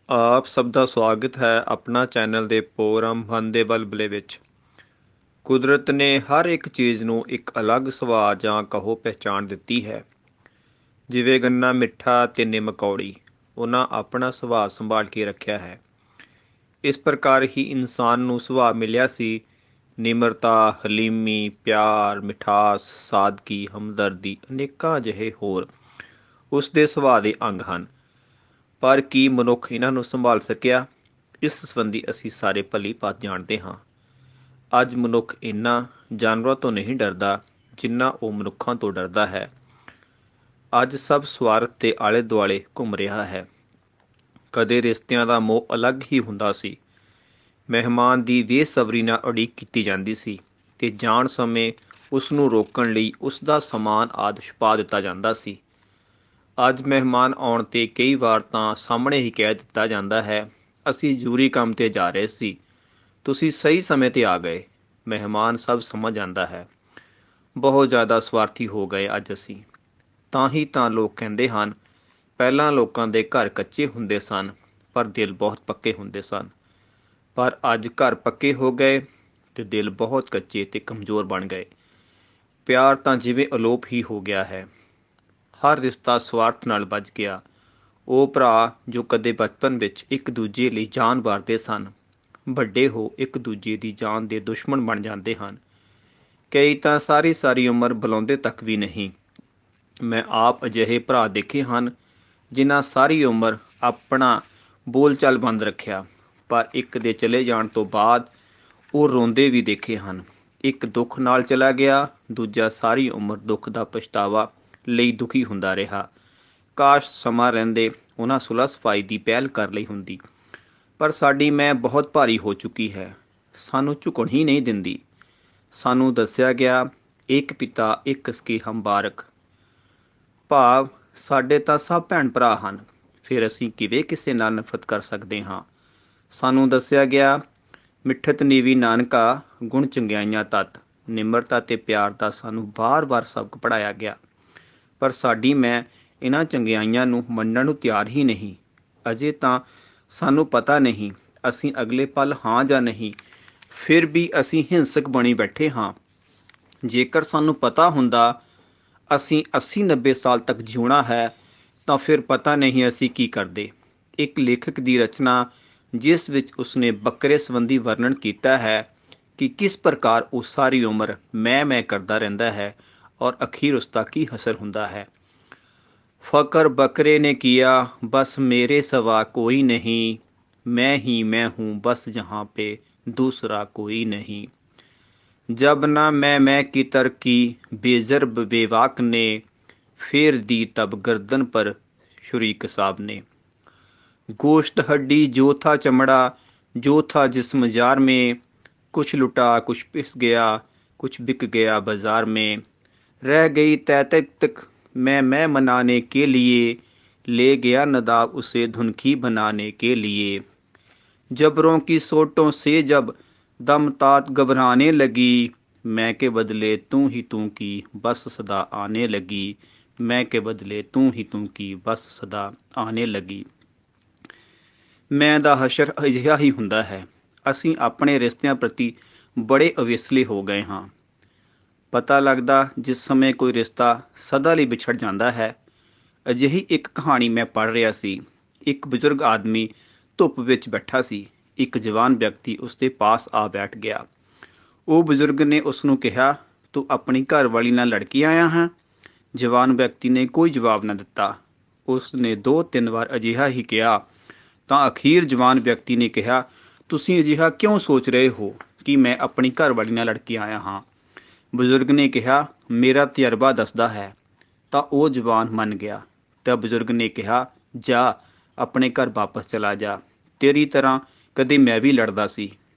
ਆਪ ਸਭ ਦਾ ਸਵਾਗਤ ਹੈ ਆਪਣਾ ਚੈਨਲ ਦੇ ਪ੍ਰੋਗਰਾਮ ਮਨ ਦੇ ਬਲਬਲੇ ਵਿੱਚ। ਕੁਦਰਤ ਨੇ ਹਰ ਇੱਕ ਚੀਜ਼ ਨੂੰ ਇੱਕ ਅਲੱਗ ਸੁਭਾਅ ਜਾਂ ਕਹੋ ਪਹਿਚਾਣ ਦਿੱਤੀ ਹੈ। ਜਿਵੇਂ ਗੰਨਾ ਮਿੱਠਾ ਤੇ ਨਿੰਮ ਕੌੜੀ, ਉਹਨਾਂ ਆਪਣਾ ਸੁਭਾਅ ਸੰਭਾਲ ਕੇ ਰੱਖਿਆ ਹੈ। ਇਸ ਪ੍ਰਕਾਰ ਹੀ ਇਨਸਾਨ ਨੂੰ ਸੁਭਾਅ ਮਿਲਿਆ ਸੀ। ਨਿਮਰਤਾ, ਹਲੀਮੀ, ਪਿਆਰ, ਮਿਠਾਸ, ਸਾਦਗੀ, ਹਮਦਰਦੀ, ਅਨੇਕਾਂ ਅਜਿਹੇ ਹੋਰ ਉਸ ਦੇ ਸੁਭਾਅ ਦੇ ਅੰਗ ਹਨ। ਪਰ ਕੀ ਮਨੁੱਖ ਇਹਨਾਂ ਨੂੰ ਸੰਭਾਲ ਸਕਿਆ? ਇਸ ਸੰਬੰਧੀ ਅਸੀਂ ਸਾਰੇ ਭਲੀ ਭਾਂਤ ਜਾਣਦੇ ਹਾਂ। ਅੱਜ ਮਨੁੱਖ ਇੰਨਾ ਜਾਨਵਰਾਂ ਤੋਂ ਨਹੀਂ ਡਰਦਾ ਜਿੰਨਾ ਉਹ ਮਨੁੱਖਾਂ ਤੋਂ ਡਰਦਾ ਹੈ। ਅੱਜ ਸਭ ਸਵਾਰਥ ਦੇ ਆਲੇ ਦੁਆਲੇ ਘੁੰਮ ਰਿਹਾ ਹੈ। ਕਦੇ ਰਿਸ਼ਤਿਆਂ ਦਾ ਮੋਹ ਅਲੱਗ ਹੀ ਹੁੰਦਾ ਸੀ। ਮਹਿਮਾਨ ਦੀ ਬੇਸਬਰੀ ਨਾਲ ਉਡੀਕ ਕੀਤੀ ਜਾਂਦੀ ਸੀ ਤੇ ਜਾਣ ਸਮੇਂ ਉਸ ਨੂੰ ਰੋਕਣ ਲਈ ਉਸ ਦਾ ਸਮਾਨ ਆਦਿ ਛੁਪਾ ਦਿੱਤਾ ਜਾਂਦਾ ਸੀ। ਅੱਜ ਮਹਿਮਾਨ ਆਉਣ 'ਤੇ ਕਈ ਵਾਰ ਤਾਂ ਸਾਹਮਣੇ ਹੀ ਕਹਿ ਦਿੱਤਾ ਜਾਂਦਾ ਹੈ, ਅਸੀਂ ਜ਼ਰੂਰੀ ਕੰਮ 'ਤੇ ਜਾ ਰਹੇ ਸੀ, ਤੁਸੀਂ ਸਹੀ ਸਮੇਂ 'ਤੇ ਆ ਗਏ। ਮਹਿਮਾਨ ਸਭ ਸਮਝ ਜਾਂਦਾ ਹੈ। ਬਹੁਤ ਜ਼ਿਆਦਾ ਸਵਾਰਥੀ ਹੋ ਗਏ ਅੱਜ ਅਸੀਂ। ਤਾਂ ਹੀ ਤਾਂ ਲੋਕ ਕਹਿੰਦੇ ਹਨ, ਪਹਿਲਾਂ ਲੋਕਾਂ ਦੇ ਘਰ ਕੱਚੇ ਹੁੰਦੇ ਸਨ ਪਰ ਦਿਲ ਬਹੁਤ ਪੱਕੇ ਹੁੰਦੇ ਸਨ। ਪਰ ਅੱਜ ਘਰ ਪੱਕੇ ਹੋ ਗਏ ਤੇ ਦਿਲ ਬਹੁਤ ਕੱਚੇ ਤੇ ਕਮਜ਼ੋਰ ਬਣ ਗਏ। ਪਿਆਰ ਤਾਂ ਜਿਵੇਂ ਅਲੋਪ ਹੀ ਹੋ ਗਿਆ ਹੈ। ਹਰ ਰਿਸ਼ਤਾ ਸਵਾਰਥ ਨਾਲ ਬੱਝ ਗਿਆ। ਉਹ ਭਰਾ ਜੋ ਕਦੇ ਬਚਪਨ ਵਿੱਚ ਇੱਕ ਦੂਜੇ ਲਈ ਜਾਨ ਵਾਰਦੇ ਸਨ, ਵੱਡੇ ਹੋ ਇੱਕ ਦੂਜੇ ਦੀ ਜਾਨ ਦੇ ਦੁਸ਼ਮਣ ਬਣ ਜਾਂਦੇ ਹਨ। ਕਈ ਤਾਂ ਸਾਰੀ ਸਾਰੀ ਉਮਰ ਬੁਲਾਉਂਦੇ ਤੱਕ ਵੀ ਨਹੀਂ। ਮੈਂ ਆਪ ਅਜਿਹੇ ਭਰਾ ਦੇਖੇ ਹਨ ਜਿਨ੍ਹਾਂ ਸਾਰੀ ਉਮਰ ਆਪਣਾ ਬੋਲਚਾਲ ਬੰਦ ਰੱਖਿਆ, ਪਰ ਇੱਕ ਦੇ ਚਲੇ ਜਾਣ ਤੋਂ ਬਾਅਦ ਉਹ ਰੋਂਦੇ ਵੀ ਦੇਖੇ ਹਨ। ਇੱਕ ਦੁੱਖ ਨਾਲ ਚਲਾ ਗਿਆ, ਦੂਜਾ ਸਾਰੀ ਉਮਰ ਦੁੱਖ ਦਾ ਪਛਤਾਵਾ ਲਈ ਦੁਖੀ ਹੁੰਦਾ ਰਿਹਾ। ਕਾਸ਼ ਸਮਾਂ ਰਹਿੰਦੇ ਉਹਨਾਂ ਸੁਲਹ ਸਫਾਈ ਦੀ ਪਹਿਲ ਕਰ ਲਈ ਹੁੰਦੀ। ਪਰ ਸਾਡੀ ਮੈਂ ਬਹੁਤ ਭਾਰੀ ਹੋ ਚੁੱਕੀ ਹੈ, ਸਾਨੂੰ ਝੁਕਣ ਹੀ ਨਹੀਂ ਦਿੰਦੀ। ਸਾਨੂੰ ਦੱਸਿਆ ਗਿਆ, ਇੱਕ ਪਿਤਾ ਇੱਕ ਸਕੇ ਹਮ ਬਾਰਕ, ਭਾਵ ਸਾਡੇ ਤਾਂ ਸਭ ਭੈਣ ਭਰਾ ਹਨ, ਫਿਰ ਅਸੀਂ ਕਿਵੇਂ ਕਿਸੇ ਨਾਲ ਨਫ਼ਰਤ ਕਰ ਸਕਦੇ ਹਾਂ। ਸਾਨੂੰ ਦੱਸਿਆ ਗਿਆ, ਮਿੱਠਤ ਨੀਵੀ ਨਾਨਕਾ, ਗੁਣ ਚੰਗਿਆਈਆਂ ਤਤ। ਨਿਮਰਤਾ ਤੇ ਪਿਆਰ ਦਾ ਸਾਨੂੰ ਬਾਰ-ਬਾਰ ਸਬਕ ਪੜ੍ਹਾਇਆ ਗਿਆ, ਪਰ ਸਾਡੀ ਮੈਂ ਇਹਨਾਂ ਚੰਗਿਆਈਆਂ ਨੂੰ ਮੰਨਣ ਨੂੰ ਤਿਆਰ ਹੀ ਨਹੀਂ। ਅਜੇ ਤਾਂ ਸਾਨੂੰ ਪਤਾ ਨਹੀਂ ਅਸੀਂ ਅਗਲੇ ਪਲ ਹਾਂ ਜਾਂ ਨਹੀਂ, ਫਿਰ ਵੀ ਅਸੀਂ ਹਿੰਸਕ ਬਣੀ ਬੈਠੇ ਹਾਂ। ਜੇਕਰ ਸਾਨੂੰ ਪਤਾ ਹੁੰਦਾ ਅਸੀਂ 80-90 ਸਾਲ ਤੱਕ ਜਿਉਣਾ ਹੈ ਤਾਂ ਫਿਰ ਪਤਾ ਨਹੀਂ ਅਸੀਂ ਕੀ ਕਰਦੇ। ਇੱਕ ਲੇਖਕ ਦੀ ਰਚਨਾ ਜਿਸ ਵਿੱਚ ਉਸਨੇ ਬੱਕਰੇ ਸੰਬੰਧੀ ਵਰਣਨ ਕੀਤਾ ਹੈ ਕਿ ਕਿਸ ਪ੍ਰਕਾਰ ਉਹ ਸਾਰੀ ਉਮਰ ਮੈਂ ਕਰਦਾ ਰਹਿੰਦਾ ਹੈ ਔਰ ਅਖੀਰ ਉਸ ਦਾ ਕੀ ਹਸਰ ਹੁੰਦਾ ਹੈ। फ़क्र बकरे ने किया बस मेरे सिवा कोई नहीं, मैं ही मैं हूँ बस जहाँ पे दूसरा कोई नहीं। जब ना मैं की तरकी बेजर्ब बेवाक ने फेर दी तब गर्दन पर छुरी कसाब ने। गोश्त हड्डी जो था चमड़ा जो था जिस्म जार में, कुछ लुटा कुछ पिस गया कुछ बिक गया बाजार में। रह गई तय तक मैं मनाने के लिए, ले गया नदाब उसे धुनखी बनाने के लिए। जबरों की सोटों से जब दम तात घबराने लगी, मैं के बदले तू ही तू की बस सदा आने लगी। मैं के बदले तू ही तू की बस सदा आने लगी। ਮੈਂ ਦਾ ਹਸ਼ਰ ਅਜਿਹਾ ਹੀ ਹੁੰਦਾ ਹੈ। ਅਸੀਂ ਆਪਣੇ ਰਿਸ਼ਤਿਆਂ ਪ੍ਰਤੀ ਬੜੇ ਅਵੇਸਲੇ ਹੋ ਗਏ ਹਾਂ। ਪਤਾ ਲੱਗਦਾ ਜਿਸ ਸਮੇਂ ਕੋਈ ਰਿਸ਼ਤਾ ਸਦਾ ਲਈ ਵਿਛੜ ਜਾਂਦਾ ਹੈ। ਅਜਿਹੀ ਇੱਕ ਕਹਾਣੀ ਮੈਂ ਪੜ੍ਹ ਰਿਹਾ ਸੀ। ਇੱਕ ਬਜ਼ੁਰਗ ਆਦਮੀ ਧੁੱਪ ਵਿੱਚ ਬੈਠਾ ਸੀ। ਇੱਕ ਜਵਾਨ ਵਿਅਕਤੀ ਉਸ ਦੇ ਪਾਸ ਆ ਬੈਠ ਗਿਆ। ਉਹ ਬਜ਼ੁਰਗ ਨੇ ਉਸ ਨੂੰ ਕਿਹਾ, ਤੂੰ ਆਪਣੀ ਘਰਵਾਲੀ ਨਾਲ ਲੜ ਕੇ ਆਇਆ ਹੈ? ਜਵਾਨ ਵਿਅਕਤੀ ਨੇ ਕੋਈ ਜਵਾਬ ਨਾ ਦਿੱਤਾ। ਉਸ ਨੇ 2-3 ਵਾਰ ਅਜਿਹਾ ਹੀ ਕਿਹਾ ਤਾਂ ਅਖੀਰ ਜਵਾਨ ਵਿਅਕਤੀ ਨੇ ਕਿਹਾ, ਤੁਸੀਂ ਅਜਿਹਾ ਕਿਉਂ ਸੋਚ ਰਹੇ ਹੋ ਕਿ ਮੈਂ ਆਪਣੀ ਘਰਵਾਲੀ ਨਾਲ ਲੜ ਕੇ ਆਇਆ ਹਾਂ? ਬਜ਼ੁਰਗ ਨੇ ਕਿਹਾ, ਮੇਰਾ ਤਜਰਬਾ ਦੱਸਦਾ ਹੈ। ਤਾਂ ਉਹ ਜਵਾਨ ਮੰਨ ਗਿਆ। ਤਾਂ ਬਜ਼ੁਰਗ ਨੇ ਕਿਹਾ, ਜਾ ਆਪਣੇ ਘਰ ਵਾਪਸ ਚਲਾ ਜਾ। ਤੇਰੀ ਤਰ੍ਹਾਂ ਕਦੇ ਮੈਂ ਵੀ ਲੜਦਾ ਸੀ,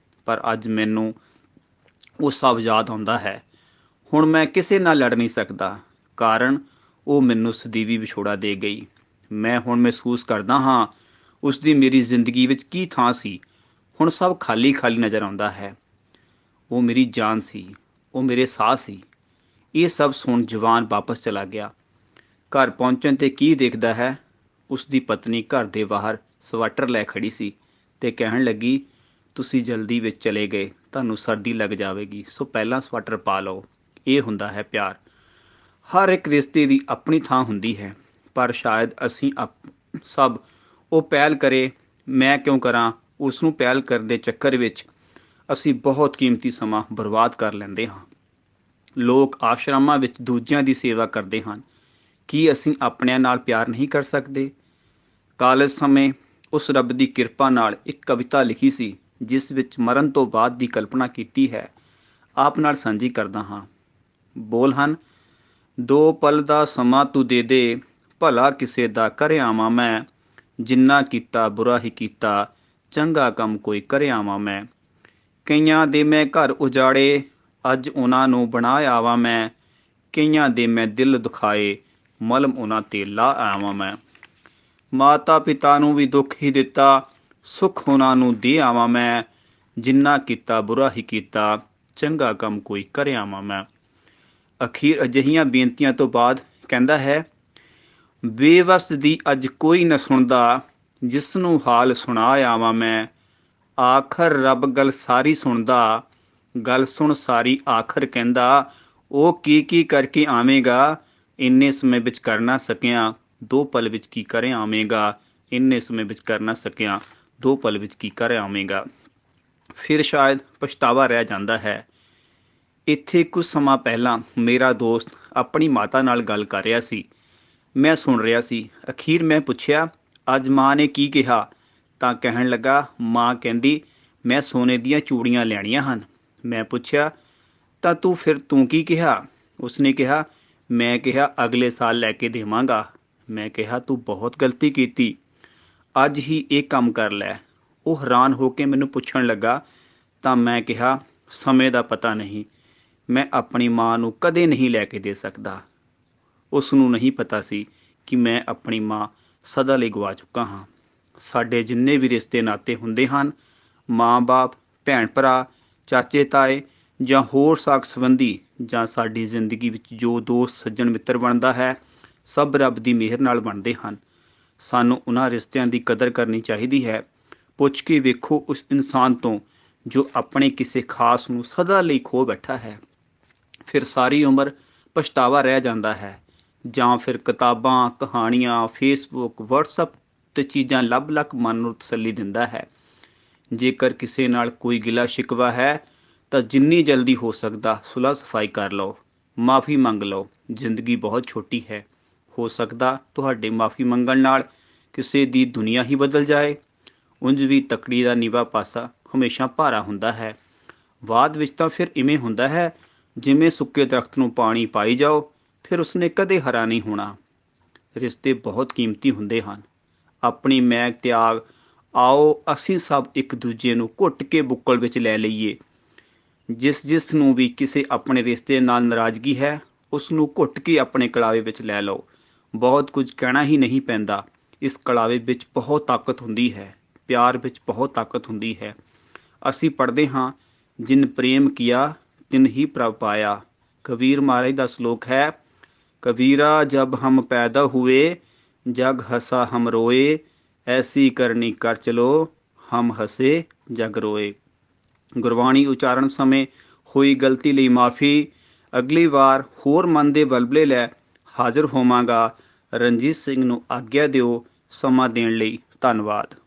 ਪਰ ਅੱਜ ਮੈਨੂੰ ਉਹ ਸਭ ਯਾਦ ਆਉਂਦਾ ਹੈ। ਹੁਣ ਮੈਂ ਕਿਸੇ ਨਾਲ ਲੜ ਨਹੀਂ ਸਕਦਾ, ਕਾਰਨ ਉਹ ਮੈਨੂੰ ਸਦੀਵੀ ਵਿਛੋੜਾ ਦੇ ਗਈ। ਮੈਂ ਹੁਣ ਮਹਿਸੂਸ ਕਰਦਾ ਹਾਂ ਉਸ ਦੀ ਮੇਰੀ ਜ਼ਿੰਦਗੀ ਵਿੱਚ ਕੀ ਥਾਂ ਸੀ। ਹੁਣ ਸਭ ਖਾਲੀ ਖਾਲੀ ਨਜ਼ਰ ਆਉਂਦਾ ਹੈ। ਉਹ ਮੇਰੀ ਜਾਨ ਸੀ, ਉਹ ਮੇਰੇ ਸਾਹ ਸੀ। ਇਹ ਸਭ ਸੁਣ ਜਵਾਨ ਵਾਪਸ ਚਲਾ ਗਿਆ। ਘਰ ਪਹੁੰਚਣ 'ਤੇ ਕੀ ਦੇਖਦਾ ਹੈ, ਉਸ ਦੀ ਪਤਨੀ ਘਰ ਦੇ ਬਾਹਰ ਸਵਾਟਰ ਲੈ ਖੜੀ ਸੀ ਤੇ ਕਹਿਣ ਲੱਗੀ, ਤੁਸੀਂ ਜਲਦੀ ਵਿੱਚ ਚਲੇ ਗਏ, ਤੁਹਾਨੂੰ ਸਰਦੀ ਲੱਗ ਜਾਵੇਗੀ, ਸੋ ਪਹਿਲਾਂ ਸਵਾਟਰ ਪਾ ਲਓ। ਇਹ ਹੁੰਦਾ ਹੈ ਪਿਆਰ। ਹਰ ਇੱਕ ਰਿਸ਼ਤੇ ਦੀ ਆਪਣੀ ਥਾਂ ਹੁੰਦੀ ਹੈ, ਪਰ ਸ਼ਾਇਦ ਅਸੀਂ ਸਭ ਉਹ ਪਹਿਲ ਕਰੇ, ਮੈਂ ਕਿਉਂ ਕਰਾਂ, ਉਸ ਨੂੰ ਪਹਿਲ ਕਰਨ ਦੇ ਚੱਕਰ ਵਿੱਚ ਅਸੀਂ ਬਹੁਤ ਕੀਮਤੀ ਸਮਾਂ ਬਰਬਾਦ ਕਰ ਲੈਂਦੇ ਹਾਂ। ਲੋਕ ਆਸ਼ਰਮਾਂ ਵਿੱਚ ਦੂਜਿਆਂ ਦੀ ਸੇਵਾ ਕਰਦੇ ਹਨ। ਕੀ ਅਸੀਂ ਆਪਣਿਆਂ ਨਾਲ ਪਿਆਰ ਨਹੀਂ ਕਰ ਸਕਦੇ? ਕਾਲਜ ਸਮੇਂ ਉਸ ਰੱਬ ਦੀ ਕਿਰਪਾ ਨਾਲ ਇੱਕ ਕਵਿਤਾ ਲਿਖੀ ਸੀ, ਜਿਸ ਵਿੱਚ ਮਰਨ ਤੋਂ ਬਾਅਦ ਦੀ ਕਲਪਨਾ ਕੀਤੀ ਹੈ। ਆਪ ਨਾਲ ਸਾਂਝੀ ਕਰਦਾ ਹਾਂ। ਬੋਲ ਹਨ, 2 ਪਲ ਦਾ ਸਮਾਂ ਤੂੰ ਦੇ ਦੇ, ਭਲਾ ਕਿਸੇ ਦਾ ਕਰ ਆਵਾਂ ਮੈਂ, ਜਿੰਨਾ ਕੀਤਾ ਬੁਰਾ ਹੀ ਕੀਤਾ, ਚੰਗਾ ਕੰਮ ਕੋਈ ਕਰ ਆਵਾਂ ਮੈਂ। ਕਈਆਂ ਦੇ ਮੈਂ ਘਰ ਉਜਾੜੇ, ਅੱਜ ਉਹਨਾਂ ਨੂੰ ਬਣਾ ਆਵਾਂ ਮੈਂ, ਕਈਆਂ ਦੇ ਮੈਂ ਦਿਲ ਦੁਖਾਏ, ਮਲਮ ਉਹਨਾਂ ਤੇ ਲਾ ਆਵਾਂ ਮੈਂ। ਮਾਤਾ ਪਿਤਾ ਨੂੰ ਵੀ ਦੁੱਖ ਹੀ ਦਿੱਤਾ, ਸੁੱਖ ਉਹਨਾਂ ਨੂੰ ਦੇ ਆਵਾਂ ਮੈਂ, ਜਿੰਨਾ ਕੀਤਾ ਬੁਰਾ ਹੀ ਕੀਤਾ, ਚੰਗਾ ਕੰਮ ਕੋਈ ਕਰ ਆਵਾਂ ਮੈਂ। ਅਖੀਰ ਅਜਿਹੀਆਂ ਬੇਨਤੀਆਂ ਤੋਂ ਬਾਅਦ ਕਹਿੰਦਾ ਹੈ, ਬੇਵਸ ਦੀ ਅੱਜ ਕੋਈ ਨਾ ਸੁਣਦਾ, ਜਿਸ ਨੂੰ ਹਾਲ ਸੁਣਾ ਆਵਾਂ ਮੈਂ। ਆਖਰ ਰੱਬ ਗੱਲ ਸਾਰੀ ਸੁਣਦਾ, ਗੱਲ ਸੁਣ ਸਾਰੀ ਆਖਰ ਕਹਿੰਦਾ, ਉਹ ਕੀ ਕਰਕੇ ਆਵੇਂਗਾ, ਇੰਨੇ ਸਮੇਂ ਵਿੱਚ ਕਰ ਨਾ ਸਕਿਆ, 2 ਪਲ ਵਿੱਚ ਕੀ ਕਰ ਆਵੇਂਗਾ, ਇੰਨੇ ਸਮੇਂ ਵਿੱਚ ਕਰ ਨਾ ਸਕਿਆ, 2 ਪਲ ਵਿੱਚ ਕੀ ਕਰ ਆਵੇਂਗਾ। ਫਿਰ ਸ਼ਾਇਦ ਪਛਤਾਵਾ ਰਹਿ ਜਾਂਦਾ ਹੈ। ਇੱਥੇ ਕੁਝ ਸਮਾਂ ਪਹਿਲਾਂ ਮੇਰਾ ਦੋਸਤ ਆਪਣੀ ਮਾਤਾ ਨਾਲ ਗੱਲ ਕਰ ਰਿਹਾ ਸੀ। ਮੈਂ ਸੁਣ ਰਿਹਾ ਸੀ। ਅਖੀਰ ਮੈਂ ਪੁੱਛਿਆ, ਅੱਜ ਮਾਂ ਨੇ ਕੀ ਕਿਹਾ? ਤਾਂ ਕਹਿਣ ਲੱਗਾ, ਮਾਂ ਕਹਿੰਦੀ ਮੈਂ ਸੋਨੇ ਦੀਆਂ ਚੂੜੀਆਂ ਲੈਣੀਆਂ ਹਨ। ਮੈਂ ਪੁੱਛਿਆ, ਤਾਂ ਤੂੰ ਕੀ ਕਿਹਾ? ਉਸਨੇ ਕਿਹਾ, ਮੈਂ ਕਿਹਾ ਅਗਲੇ ਸਾਲ ਲੈ ਕੇ ਦੇਵਾਂਗਾ। ਮੈਂ ਕਿਹਾ, ਤੂੰ ਬਹੁਤ ਗਲਤੀ ਕੀਤੀ, ਅੱਜ ਹੀ ਇਹ ਕੰਮ ਕਰ ਲੈ। ਉਹ ਹੈਰਾਨ ਹੋ ਕੇ ਮੈਨੂੰ ਪੁੱਛਣ ਲੱਗਾ। ਤਾਂ ਮੈਂ ਕਿਹਾ, ਸਮੇਂ ਦਾ ਪਤਾ ਨਹੀਂ, ਮੈਂ ਆਪਣੀ ਮਾਂ ਨੂੰ ਕਦੇ ਨਹੀਂ ਲੈ ਕੇ ਦੇ ਸਕਦਾ। ਉਸ ਨੂੰ ਨਹੀਂ ਪਤਾ ਸੀ ਕਿ ਮੈਂ ਆਪਣੀ ਮਾਂ ਸਦਾ ਲਈ ਗਵਾ ਚੁੱਕਾ ਹਾਂ। ਸਾਡੇ ਜਿੰਨੇ ਵੀ ਰਿਸ਼ਤੇ ਨਾਤੇ ਹੁੰਦੇ ਹਨ, ਮਾਂ-ਬਾਪ, ਭੈਣ-ਭਰਾ, ਚਾਚੇ-ਤਾਏ ਜਾਂ ਹੋਰ ਸਾਕ ਸੰਬੰਧੀ, ਜਾਂ ਸਾਡੀ ਜ਼ਿੰਦਗੀ ਵਿੱਚ ਜੋ ਦੋਸਤ ਸੱਜਣ ਮਿੱਤਰ ਬਣਦਾ ਹੈ, ਸਭ ਰੱਬ ਦੀ ਮਿਹਰ ਨਾਲ ਬਣਦੇ ਹਨ। ਸਾਨੂੰ ਉਹਨਾਂ ਰਿਸ਼ਤਿਆਂ ਦੀ ਕਦਰ ਕਰਨੀ ਚਾਹੀਦੀ ਹੈ। ਪੁੱਛ ਕੇ ਵੇਖੋ ਉਸ ਇਨਸਾਨ ਤੋਂ ਜੋ ਆਪਣੇ ਕਿਸੇ ਖਾਸ ਨੂੰ ਸਦਾ ਲਈ ਖੋ ਬੈਠਾ ਹੈ। ਫਿਰ ਸਾਰੀ ਉਮਰ ਪਛਤਾਵਾ ਰਹਿ ਜਾਂਦਾ ਹੈ। ਜਾਂ ਫਿਰ ਕਿਤਾਬਾਂ, ਕਹਾਣੀਆਂ, ਫੇਸਬੁੱਕ, ਵਟਸਐਪ ਤੇ ਚੀਜ਼ਾਂ ਲੱਭ ਮਨ ਨੂੰ ਤਸੱਲੀ ਦਿੰਦਾ ਹੈ। ਜੇਕਰ ਕਿਸੇ ਨਾਲ ਕੋਈ ਗਿਲਾ ਸ਼ਿਕਵਾ ਹੈ ਤਾਂ ਜਿੰਨੀ ਜਲਦੀ ਹੋ ਸਕਦਾ ਸੁਲਹ ਸਫਾਈ ਕਰ ਲਓ, ਮਾਫੀ ਮੰਗ ਲਓ। ਜ਼ਿੰਦਗੀ ਬਹੁਤ ਛੋਟੀ ਹੈ, ਹੋ ਸਕਦਾ ਤੁਹਾਡੇ ਮਾਫੀ ਮੰਗਣ ਨਾਲ ਕਿਸੇ ਦੀ ਦੁਨੀਆ ਹੀ ਬਦਲ ਜਾਏ। ਉਂਝ ਵੀ ਤਕੜੀ ਦਾ ਨੀਵਾਂ ਪਾਸਾ ਹਮੇਸ਼ਾ ਭਾਰਾ ਹੁੰਦਾ ਹੈ। ਬਾਅਦ ਵਿੱਚ ਤਾਂ ਫਿਰ ਇਵੇਂ ਹੁੰਦਾ ਹੈ ਜਿਵੇਂ ਸੁੱਕੇ ਦਰਖਤ ਨੂੰ ਪਾਣੀ ਪਾਈ ਜਾਓ, ਫਿਰ ਉਸਨੇ ਕਦੇ ਹਰਾ ਨਹੀਂ ਹੋਣਾ। ਰਿਸ਼ਤੇ ਬਹੁਤ ਕੀਮਤੀ ਹੁੰਦੇ ਹਨ। ਆਪਣੀ ਮੈਗ ਤਿਆਗ, ਆਓ ਅਸੀਂ ਸਭ ਇੱਕ ਦੂਜੇ ਨੂੰ ਘੁੱਟ ਕੇ ਬੁੱਕਲ ਵਿੱਚ ਲੈ ਲਈਏ। ਜਿਸ ਨੂੰ ਵੀ ਕਿਸੇ ਆਪਣੇ ਰਿਸ਼ਤੇ ਨਾਲ ਨਾਰਾਜ਼ਗੀ ਹੈ, ਉਸ ਨੂੰ ਘੁੱਟ ਕੇ ਆਪਣੇ ਕਲਾਵੇ ਵਿੱਚ ਲੈ ਲਓ। ਬਹੁਤ ਕੁਝ ਕਹਿਣਾ ਹੀ ਨਹੀਂ ਪੈਂਦਾ। ਇਸ ਕਲਾਵੇ ਵਿੱਚ ਬਹੁਤ ਤਾਕਤ ਹੁੰਦੀ ਹੈ, ਪਿਆਰ ਵਿੱਚ ਬਹੁਤ ਤਾਕਤ ਹੁੰਦੀ ਹੈ। ਅਸੀਂ ਪੜ੍ਹਦੇ ਹਾਂ, ਜਿਨ ਪ੍ਰੇਮ ਕੀਆ ਤਿਨ ਹੀ ਪ੍ਰਭ ਪਾਇਆ। ਕਬੀਰ ਮਹਾਰਾਜ ਦਾ ਸ਼ਲੋਕ ਹੈ, ਕਬੀਰਾ ਜਬ ਹਮ ਪੈਦਾ ਹੁਏ, ਜਗ ਹਸਾ ਹਮ ਰੋਏ, ਐਸੀ ਕਰਨੀ ਕਰ ਚਲੋ, ਹਮ ਹਸੇ ਜਗ ਰੋਏ। ਗੁਰਬਾਣੀ ਉਚਾਰਨ ਸਮੇਂ ਹੋਈ ਗਲਤੀ ਲਈ ਮਾਫੀ। ਅਗਲੀ ਵਾਰ ਹੋਰ ਮਨ ਦੇ ਬਲਬਲੇ ਲੈ ਹਾਜ਼ਰ ਹੋਵਾਂਗਾ। ਰਣਜੀਤ ਸਿੰਘ ਨੂੰ ਆਗਿਆ ਦਿਓ। ਸਮਾਂ ਦੇਣ ਲਈ ਧੰਨਵਾਦ।